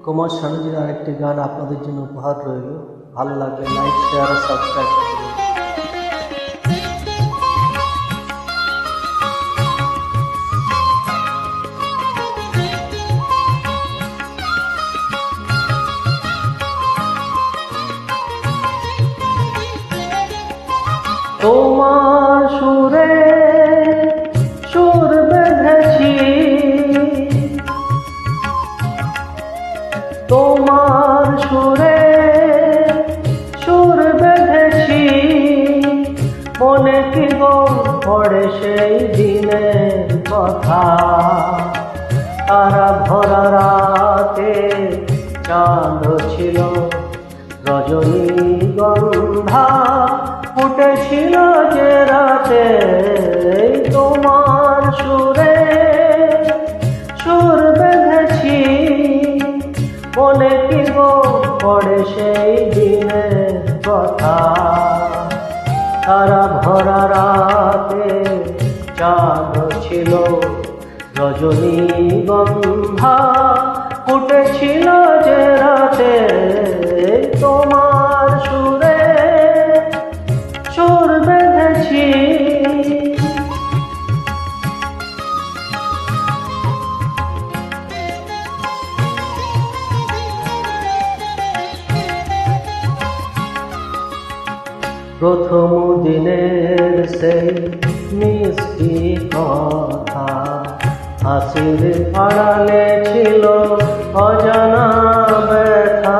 কুমার শানুজির আরেকটি গান আপনাদের জন্য উপহার রইল। ভালো লাগলে লাইক, শেয়ার ও সাবস্ক্রাইব করুন। তোমার সুরে সুর বেঁধেছি, তোমার সুরে সুর বেঁধেছি, মনে কি গো পড়ে সেই দিনের কথা। তারা ভরা রাতে চাঁদ ছিল, রজনীগন্ধা ফুটেছিল যে রাতে। তোমার সুরে সুর বেঁধেছি, মনে কি গো পড়ে সেই দিনের কথা। তারা ভরা রাতে চাঁদ ছিল, রজনীগন্ধা ফুটেছিল যে রাতে। তোমার সুরে সুর বেঁধেছি। প্রথম দিনের সেই মিষ্টি কথা, হাসির আড়ালে ছিল অজানা ব্যথা।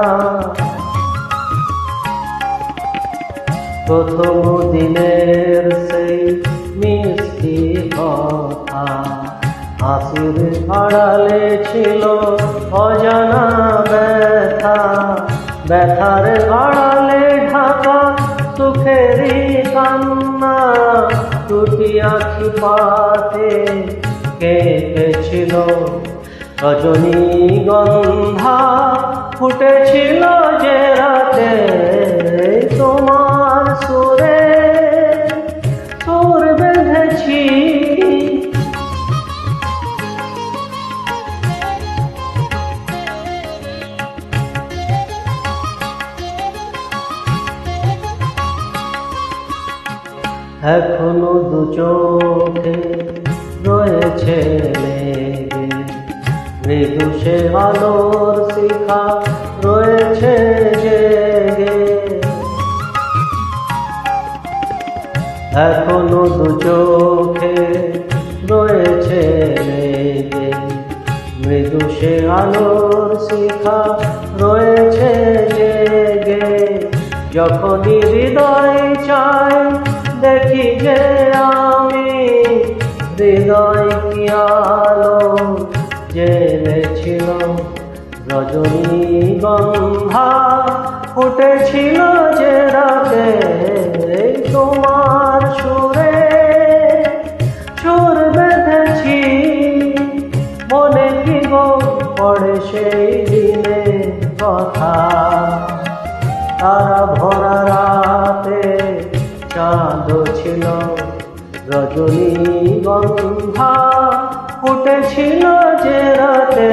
প্রথম দিনের সেই মিষ্টি কথা, হাসির আড়ালে ছিল অজানা ব্যথা। ব্যথার আড়ালে ঢাকা সুখেরই কান্না, দুটি আঁখি পাতে কেঁদেছিল, রজনীগন্ধা ফুটেছিল যে রাতে। তোমার সুরে সুর বেঁধেছি। এখনো দু চোখে রয়েছে লেগে, মৃদু সে আলোর শিখা রয়েছে জেগে। এখনো দু চোখে রয়েছে লেগে, মৃদু সে আলোর শিখা রয়েছে জেগে। যখনই হৃদয় চায় দেখি যে আমি, হৃদয় কি আলো জেলেছিল, রজনীগন্ধা ফুটেছিল যে রাতে। তোমার সুরে সুর বেঁধেছি, মনে কি গো পড়ে সেই দিনের কথা। তারা ভরা রাতে চাঁদ ছিল, রজনীগন্ধা ফুটেছিল যে রাতে।